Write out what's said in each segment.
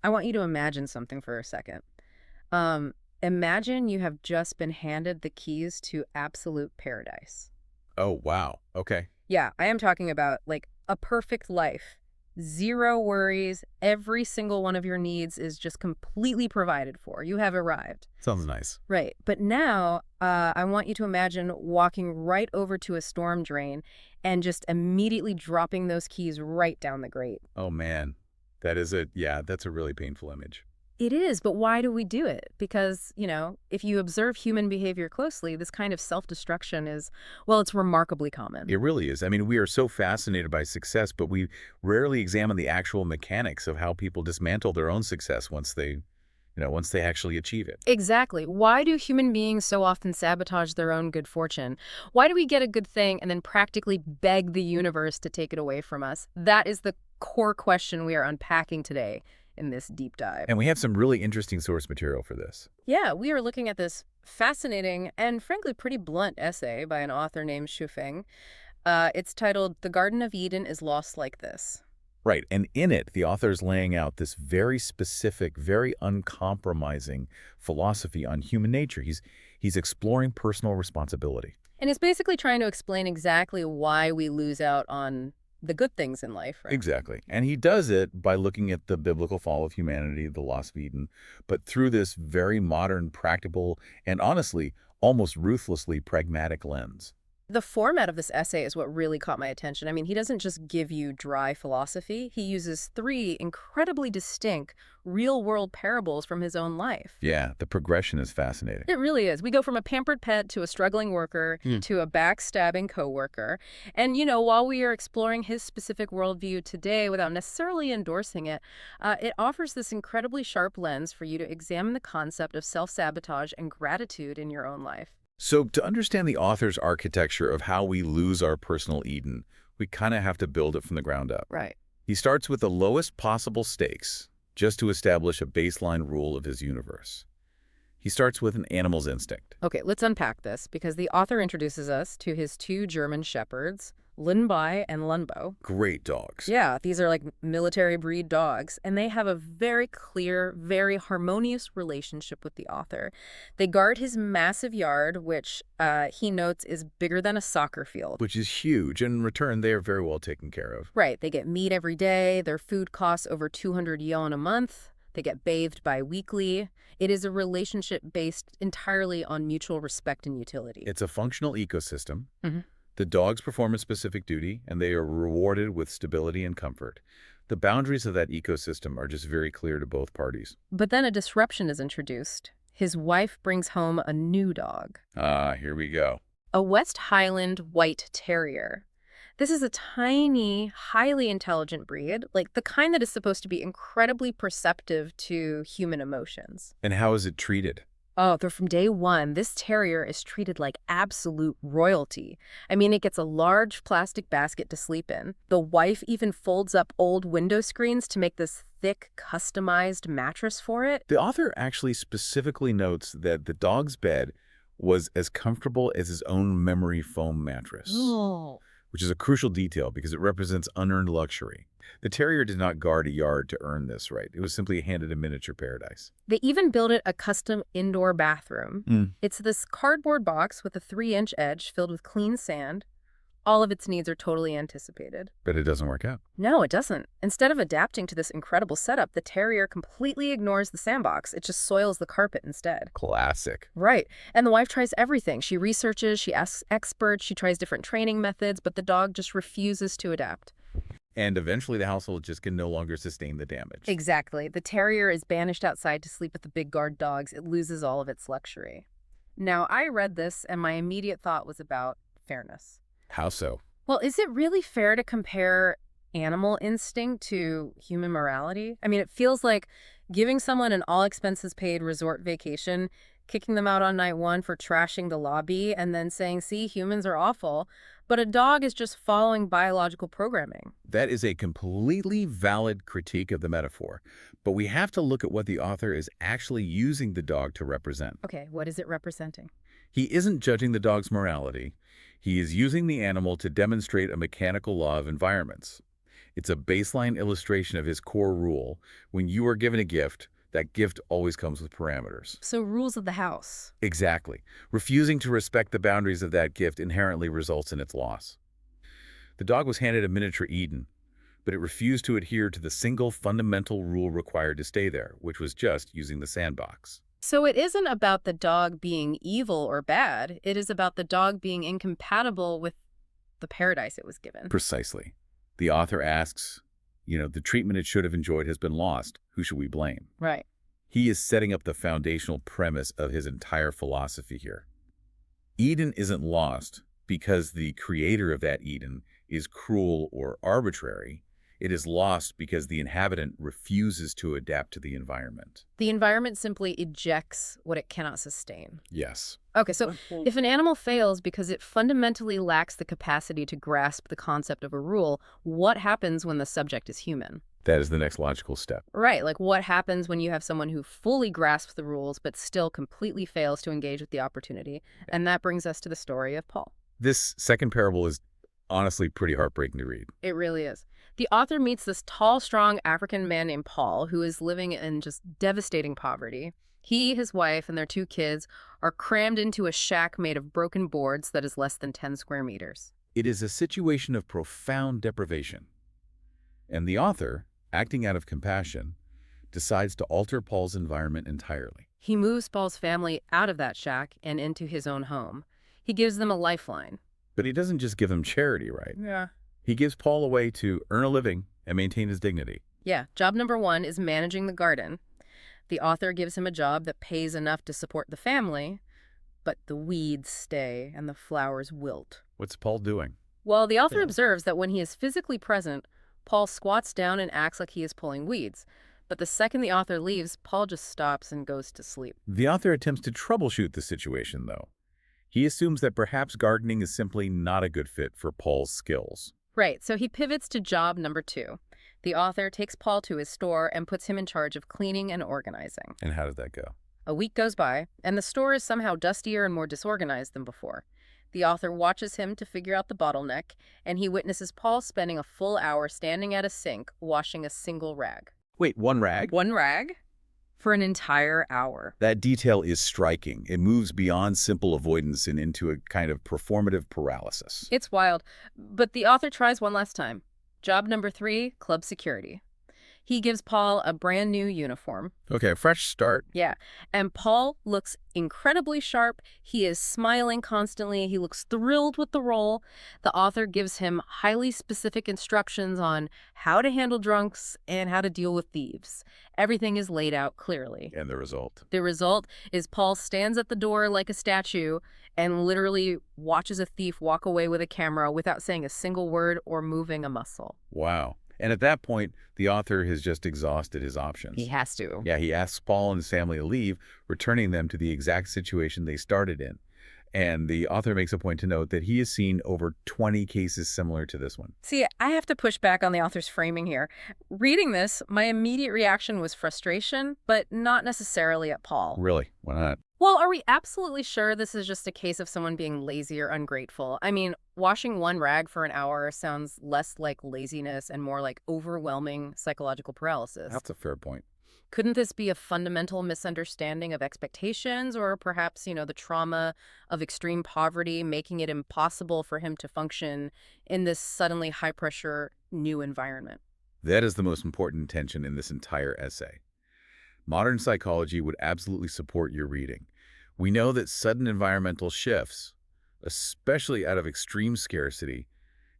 I want you to imagine something for a second. Imagine you have just been handed the keys to absolute paradise. Oh, wow. Okay. Yeah, I am talking about like a perfect life. Zero worries. Every single one of your needs is just completely provided for. You have arrived. Sounds nice. Right. But now I want you to imagine walking right over to a storm drain and just immediately dropping those keys right down the grate. Oh, man. Yeah, that's a really painful image. It is, but why do we do it? Because, if you observe human behavior closely, this kind of self-destruction is, well, it's remarkably common. It really is. I mean, we are so fascinated by success, but we rarely examine the actual mechanics of how people dismantle their own success once they actually achieve it. Exactly. Why do human beings so often sabotage their own good fortune? Why do we get a good thing and then practically beg the universe to take it away from us? That is the core question we are unpacking today in this deep dive. And we have some really interesting source material for this. Yeah, we are looking at this fascinating and frankly pretty blunt essay by an author named Xu Feng. It's titled "The Garden of Eden is Lost Like This." Right. And in it, the author is laying out this very specific, very uncompromising philosophy on human nature. He's exploring personal responsibility. And it's basically trying to explain exactly why we lose out on the good things in life, right? Exactly. And he does it by looking at the biblical fall of humanity, the loss of Eden, but through this very modern, practical, and honestly, almost ruthlessly pragmatic lens. The format of this essay is what really caught my attention. I mean, he doesn't just give you dry philosophy. He uses three incredibly distinct real-world parables from his own life. Yeah, the progression is fascinating. It really is. We go from a pampered pet to a struggling worker to a backstabbing coworker. And, while we are exploring his specific worldview today without necessarily endorsing it, it offers this incredibly sharp lens for you to examine the concept of self-sabotage and gratitude in your own life. So to understand the author's architecture of how we lose our personal Eden, we kind of have to build it from the ground up. Right. He starts with the lowest possible stakes, just to establish a baseline rule of his universe. He starts with an animal's instinct. Okay, let's unpack this because the author introduces us to his two German shepherds, Linbai and Lunbo. Great dogs. Yeah, these are like military breed dogs, and they have a very clear, very harmonious relationship with the author. They guard his massive yard, which he notes is bigger than a soccer field. Which is huge. In return, they are very well taken care of. Right, they get meat every day, their food costs over 200 yuan a month, they get bathed bi-weekly. It is a relationship based entirely on mutual respect and utility. It's a functional ecosystem. Mhm. The dogs perform a specific duty, and they are rewarded with stability and comfort. The boundaries of that ecosystem are just very clear to both parties. But then a disruption is introduced. His wife brings home a new dog, Ah, here we go. a West Highland White Terrier. This is a tiny, highly intelligent breed, like the kind that is supposed to be incredibly perceptive to human emotions. And how is it treated? Oh, they're from day one. This terrier is treated like absolute royalty. I mean, it gets a large plastic basket to sleep in. The wife even folds up old window screens to make this thick, customized mattress for it. The author actually specifically notes that the dog's bed was as comfortable as his own memory foam mattress, Oh. which is a crucial detail because it represents unearned luxury. The terrier did not guard a yard to earn this right. It was simply handed a miniature paradise. They even built it a custom indoor bathroom. Mm. It's this cardboard box with a 3-inch edge filled with clean sand. All of its needs are totally anticipated. But it doesn't work out. No, it doesn't. Instead of adapting to this incredible setup, the terrier completely ignores the sandbox. It just soils the carpet instead. Classic. Right. And the wife tries everything. She researches, she asks experts, she tries different training methods, but the dog just refuses to adapt. And eventually the household just can no longer sustain the damage. Exactly. The terrier is banished outside to sleep with the big guard dogs. It loses all of its luxury. Now, I read this, and my immediate thought was about fairness. How so? Well, is it really fair to compare animal instinct to human morality? I mean, it feels like giving someone an all-expenses-paid resort vacation, kicking them out on night one for trashing the lobby, and then saying, see, humans are awful, but a dog is just following biological programming. That is a completely valid critique of the metaphor, but we have to look at what the author is actually using the dog to represent. Okay, what is it representing? He isn't judging the dog's morality. He is using the animal to demonstrate a mechanical law of environments. It's a baseline illustration of his core rule. When you are given a gift, that gift always comes with parameters. So rules of the house. Exactly. Refusing to respect the boundaries of that gift inherently results in its loss. The dog was handed a miniature Eden, but it refused to adhere to the single fundamental rule required to stay there, which was just using the sandbox. So it isn't about the dog being evil or bad. It is about the dog being incompatible with the paradise it was given. Precisely. The author asks, the treatment it should have enjoyed has been lost. Who should we blame? Right. He is setting up the foundational premise of his entire philosophy here. Eden isn't lost because the creator of that Eden is cruel or arbitrary. It is lost because the inhabitant refuses to adapt to the environment. The environment simply ejects what it cannot sustain. Yes. Okay, so if an animal fails because it fundamentally lacks the capacity to grasp the concept of a rule, what happens when the subject is human? That is the next logical step. Right, like what happens when you have someone who fully grasps the rules but still completely fails to engage with the opportunity? And that brings us to the story of Paul. This second parable is honestly pretty heartbreaking to read. It really is. The author meets this tall, strong African man named Paul who is living in just devastating poverty. He, his wife, and their 2 kids are crammed into a shack made of broken boards that is less than 10 square meters. It is a situation of profound deprivation. And the author, acting out of compassion, decides to alter Paul's environment entirely. He moves Paul's family out of that shack and into his own home. He gives them a lifeline. But he doesn't just give them charity, right? Yeah. He gives Paul a way to earn a living and maintain his dignity. Yeah, job number 1 is managing the garden. The author gives him a job that pays enough to support the family, but the weeds stay and the flowers wilt. What's Paul doing? Well, the author observes that when he is physically present, Paul squats down and acts like he is pulling weeds. But the second the author leaves, Paul just stops and goes to sleep. The author attempts to troubleshoot the situation, though. He assumes that perhaps gardening is simply not a good fit for Paul's skills. Right, so he pivots to job number 2. The author takes Paul to his store and puts him in charge of cleaning and organizing. And how does that go? A week goes by, and the store is somehow dustier and more disorganized than before. The author watches him to figure out the bottleneck, and he witnesses Paul spending a full hour standing at a sink washing a single rag. Wait, one rag? One rag? For an entire hour. That detail is striking. It moves beyond simple avoidance and into a kind of performative paralysis. It's wild, but the author tries one last time. Job number 3, club security. He gives Paul a brand new uniform. Okay, fresh start. Yeah, and Paul looks incredibly sharp. He is smiling constantly. He looks thrilled with the role. The author gives him highly specific instructions on how to handle drunks and how to deal with thieves. Everything is laid out clearly. And the result? The result is Paul stands at the door like a statue and literally watches a thief walk away with a camera without saying a single word or moving a muscle. Wow. And at that point, the author has just exhausted his options. He has to. Yeah, he asks Paul and his family to leave, returning them to the exact situation they started in. And the author makes a point to note that he has seen over 20 cases similar to this one. See, I have to push back on the author's framing here. Reading this, my immediate reaction was frustration, but not necessarily at Paul. Really? Why not? Well, are we absolutely sure this is just a case of someone being lazy or ungrateful? I mean, washing one rag for an hour sounds less like laziness and more like overwhelming psychological paralysis. That's a fair point. Couldn't this be a fundamental misunderstanding of expectations or perhaps, the trauma of extreme poverty making it impossible for him to function in this suddenly high-pressure new environment? That is the most important tension in this entire essay. Modern psychology would absolutely support your reading. We know that sudden environmental shifts, especially out of extreme scarcity,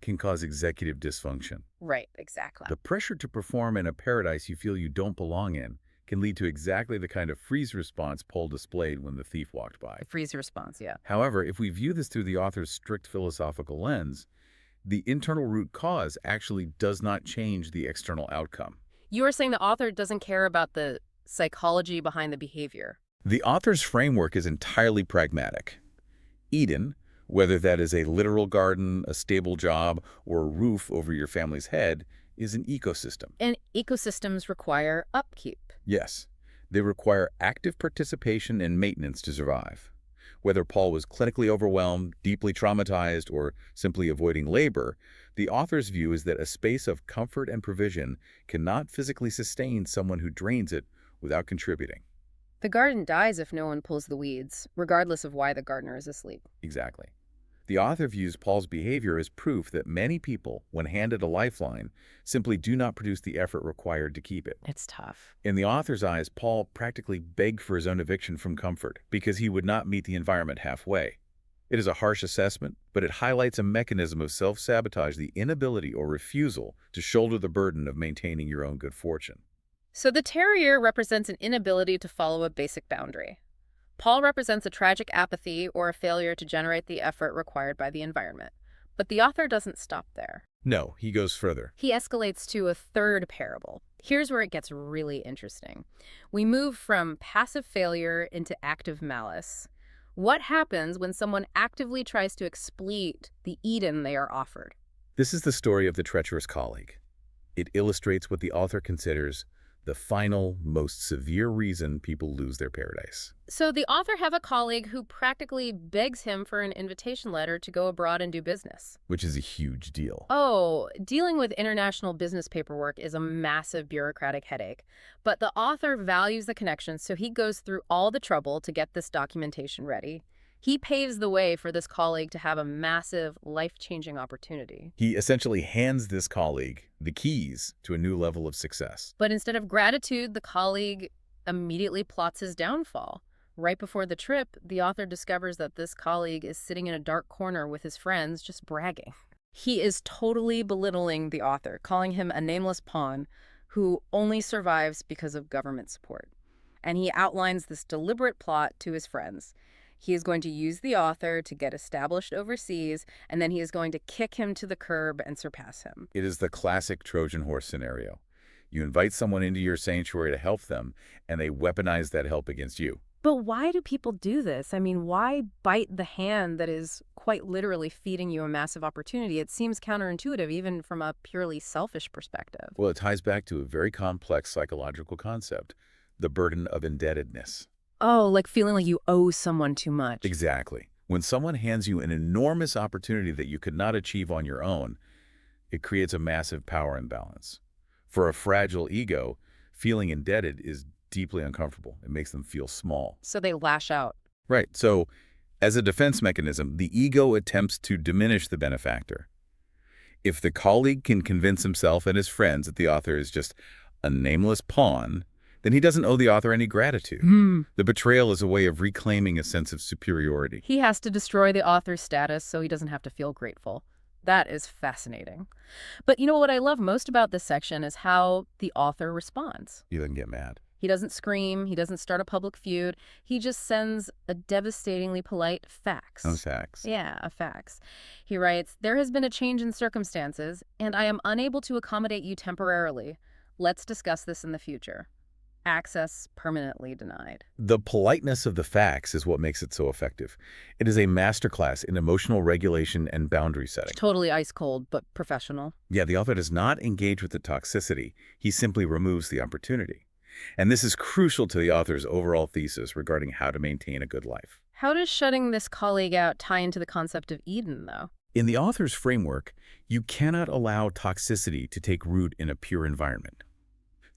can cause executive dysfunction. Right, exactly. The pressure to perform in a paradise you feel you don't belong in can lead to exactly the kind of freeze response Paul displayed when the thief walked by. The freeze response, yeah. However, if we view this through the author's strict philosophical lens, the internal root cause actually does not change the external outcome. You are saying the author doesn't care about the psychology behind the behavior. The author's framework is entirely pragmatic. Eden, whether that is a literal garden, a stable job, or a roof over your family's head, is an ecosystem. And ecosystems require upkeep. Yes, they require active participation and maintenance to survive. Whether Paul was clinically overwhelmed, deeply traumatized, or simply avoiding labor, the author's view is that a space of comfort and provision cannot physically sustain someone who drains it without contributing. The garden dies if no one pulls the weeds, regardless of why the gardener is asleep. Exactly. The author views Paul's behavior as proof that many people, when handed a lifeline, simply do not produce the effort required to keep it. It's tough. In the author's eyes, Paul practically begged for his own eviction from comfort because he would not meet the environment halfway. It is a harsh assessment, but it highlights a mechanism of self-sabotage, the inability or refusal to shoulder the burden of maintaining your own good fortune. So the terrier represents an inability to follow a basic boundary. Paul represents a tragic apathy or a failure to generate the effort required by the environment. But the author doesn't stop there. No, he goes further. He escalates to a third parable. Here's where it gets really interesting. We move from passive failure into active malice. What happens when someone actively tries to exploit the Eden they are offered? This is the story of the treacherous colleague. It illustrates what the author considers the final, most severe reason people lose their paradise. So the author have a colleague who practically begs him for an invitation letter to go abroad and do business. Which is a huge deal. Oh, dealing with international business paperwork is a massive bureaucratic headache. But the author values the connection, so he goes through all the trouble to get this documentation ready. He paves the way for this colleague to have a massive, life-changing opportunity. He essentially hands this colleague the keys to a new level of success. But instead of gratitude, the colleague immediately plots his downfall. Right before the trip, the author discovers that this colleague is sitting in a dark corner with his friends, just bragging. He is totally belittling the author, calling him a nameless pawn who only survives because of government support. And he outlines this deliberate plot to his friends. He is going to use the author to get established overseas, and then he is going to kick him to the curb and surpass him. It is the classic Trojan horse scenario. You invite someone into your sanctuary to help them, and they weaponize that help against you. But why do people do this? I mean, why bite the hand that is quite literally feeding you a massive opportunity? It seems counterintuitive, even from a purely selfish perspective. Well, it ties back to a very complex psychological concept, the burden of indebtedness. Oh, like feeling like you owe someone too much. Exactly. When someone hands you an enormous opportunity that you could not achieve on your own, it creates a massive power imbalance. For a fragile ego, feeling indebted is deeply uncomfortable. It makes them feel small. So they lash out. Right. So, as a defense mechanism, the ego attempts to diminish the benefactor. If the colleague can convince himself and his friends that the author is just a nameless pawn, then he doesn't owe the author any gratitude. The betrayal is a way of reclaiming a sense of superiority. He has to destroy the author's status so he doesn't have to feel grateful. That is fascinating. But you know what I love most about this section is how the author responds. He doesn't get mad. He doesn't scream. He doesn't start a public feud. He just sends a devastatingly polite fax. No facts. Yeah, a fax. He writes, "There has been a change in circumstances, and I am unable to accommodate you temporarily. Let's discuss this in the future. Access permanently denied." The politeness of the fax is what makes it so effective. It is a masterclass in emotional regulation and boundary setting. Totally ice cold, but professional. Yeah, the author does not engage with the toxicity. He simply removes the opportunity. And this is crucial to the author's overall thesis regarding how to maintain a good life. How does shutting this colleague out tie into the concept of Eden, though? In the author's framework, you cannot allow toxicity to take root in a pure environment.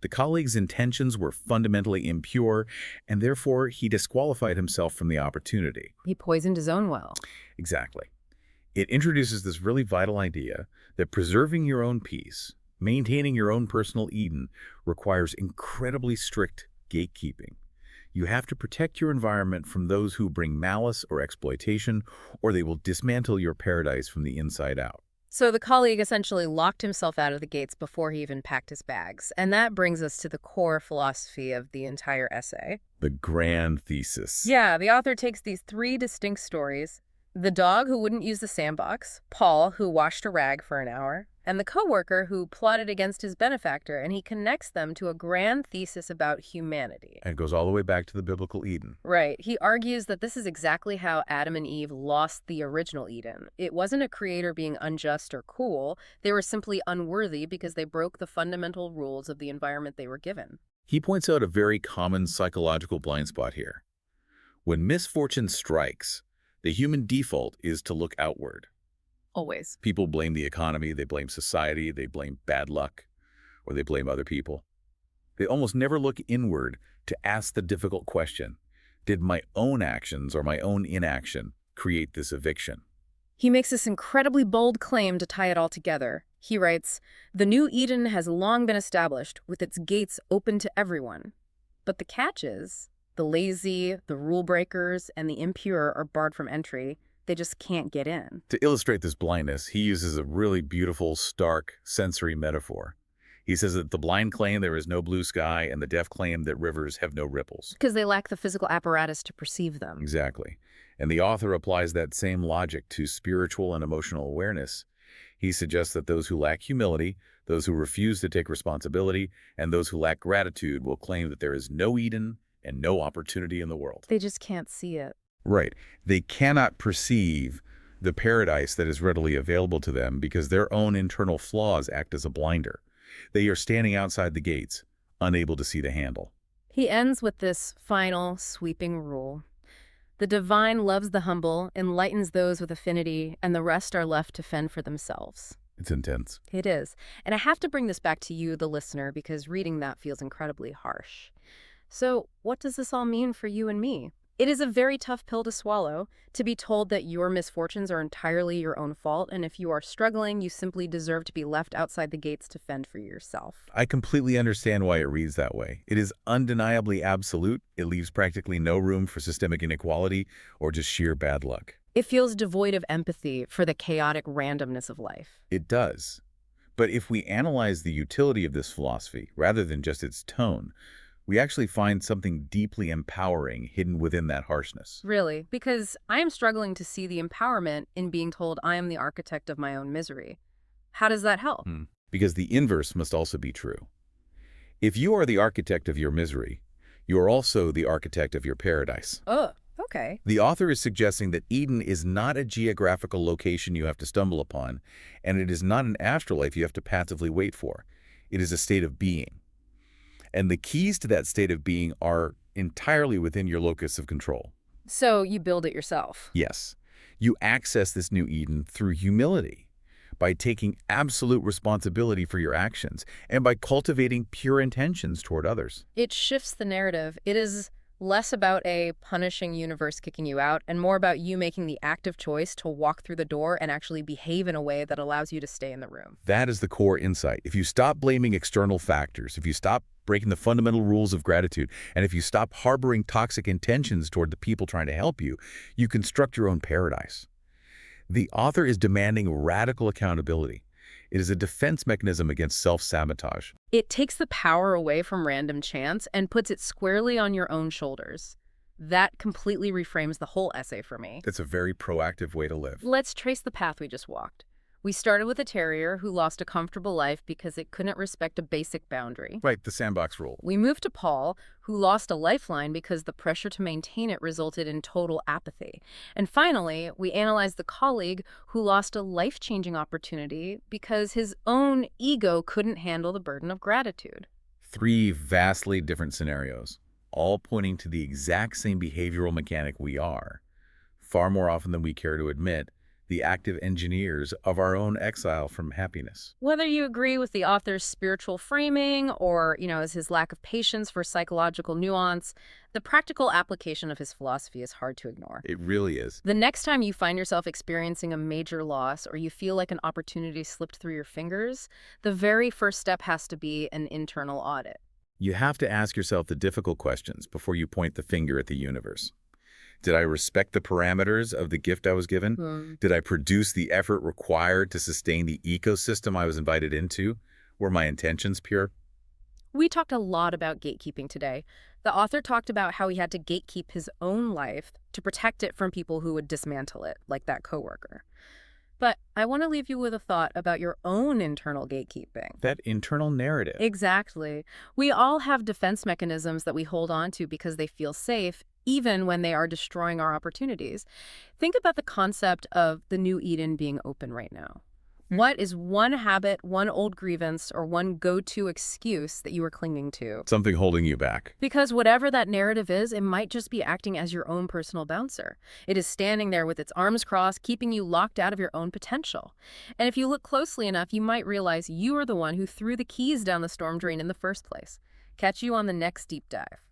The colleague's intentions were fundamentally impure, and therefore he disqualified himself from the opportunity. He poisoned his own well. Exactly. It introduces this really vital idea that preserving your own peace, maintaining your own personal Eden, requires incredibly strict gatekeeping. You have to protect your environment from those who bring malice or exploitation, or they will dismantle your paradise from the inside out. So the colleague essentially locked himself out of the gates before he even packed his bags. And that brings us to the core philosophy of the entire essay. The grand thesis. Yeah, the author takes these three distinct stories: the dog who wouldn't use the sandbox, Paul, who washed a rag for an hour, and the coworker who plotted against his benefactor, and he connects them to a grand thesis about humanity. And it goes all the way back to the biblical Eden. Right. He argues that this is exactly how Adam and Eve lost the original Eden. It wasn't a creator being unjust or cruel. They were simply unworthy because they broke the fundamental rules of the environment they were given. He points out a very common psychological blind spot here. When misfortune strikes, the human default is to look outward. Always. People blame the economy, they blame society, they blame bad luck, or they blame other people. They almost never look inward to ask the difficult question, did my own actions or my own inaction create this eviction? He makes this incredibly bold claim to tie it all together. He writes, "The new Eden has long been established, with its gates open to everyone. But the catch is, the lazy, the rule breakers, and the impure are barred from entry. They just can't get in." To illustrate this blindness, he uses a really beautiful, stark, sensory metaphor. He says that the blind claim there is no blue sky, and the deaf claim that rivers have no ripples. Because they lack the physical apparatus to perceive them. Exactly. And the author applies that same logic to spiritual and emotional awareness. He suggests that those who lack humility, those who refuse to take responsibility, and those who lack gratitude will claim that there is no Eden and no opportunity in the world. They just can't see it. Right. They cannot perceive the paradise that is readily available to them because their own internal flaws act as a blinder. They are standing outside the gates, unable to see the handle. He ends with this final, sweeping rule. The divine loves the humble, enlightens those with affinity, and the rest are left to fend for themselves. It's intense. It is. And I have to bring this back to you, the listener, because reading that feels incredibly harsh. So, what does this all mean for you and me? It is a very tough pill to swallow, to be told that your misfortunes are entirely your own fault, and if you are struggling, you simply deserve to be left outside the gates to fend for yourself. I completely understand why it reads that way. It is undeniably absolute. It leaves practically no room for systemic inequality or just sheer bad luck. It feels devoid of empathy for the chaotic randomness of life. It does. But if we analyze the utility of this philosophy, rather than just its tone, we actually find something deeply empowering hidden within that harshness. Really, because I am struggling to see the empowerment in being told I am the architect of my own misery. How does that help? Because the inverse must also be true. If you are the architect of your misery, you are also the architect of your paradise. Oh, okay. The author is suggesting that Eden is not a geographical location you have to stumble upon, and it is not an afterlife you have to passively wait for. It is a state of being. And the keys to that state of being are entirely within your locus of control. So you build it yourself. Yes. You access this new Eden through humility, by taking absolute responsibility for your actions, and by cultivating pure intentions toward others. It shifts the narrative. It is less about a punishing universe kicking you out and more about you making the active choice to walk through the door and actually behave in a way that allows you to stay in the room. That is the core insight. If you stop blaming external factors, if you stop breaking the fundamental rules of gratitude, and if you stop harboring toxic intentions toward the people trying to help you, you construct your own paradise. The author is demanding radical accountability. It is a defense mechanism against self-sabotage. It takes the power away from random chance and puts it squarely on your own shoulders. That completely reframes the whole essay for me. It's a very proactive way to live. Let's trace the path we just walked. We started with a terrier who lost a comfortable life because it couldn't respect a basic boundary. Right, the sandbox rule. We moved to Paul, who lost a lifeline because the pressure to maintain it resulted in total apathy. And finally, we analyzed the colleague who lost a life-changing opportunity because his own ego couldn't handle the burden of gratitude. 3 vastly different scenarios, all pointing to the exact same behavioral mechanic we are, far more often than we care to admit, the active engineers of our own exile from happiness. Whether you agree with the author's spiritual framing or, his lack of patience for psychological nuance, the practical application of his philosophy is hard to ignore. It really is. The next time you find yourself experiencing a major loss or you feel like an opportunity slipped through your fingers, the very first step has to be an internal audit. You have to ask yourself the difficult questions before you point the finger at the universe. Did I respect the parameters of the gift I was given? Did I produce the effort required to sustain the ecosystem I was invited into? Were my intentions pure? We talked a lot about gatekeeping today. The author talked about how he had to gatekeep his own life to protect it from people who would dismantle it, like that coworker. But I want to leave you with a thought about your own internal gatekeeping. That internal narrative. Exactly. We all have defense mechanisms that we hold on to because they feel safe, even when they are destroying our opportunities. Think about the concept of the new Eden being open right now. What is one habit, one old grievance, or one go-to excuse that you are clinging to? Something holding you back. Because whatever that narrative is, it might just be acting as your own personal bouncer. It is standing there with its arms crossed, keeping you locked out of your own potential. And if you look closely enough, you might realize you are the one who threw the keys down the storm drain in the first place. Catch you on the next deep dive.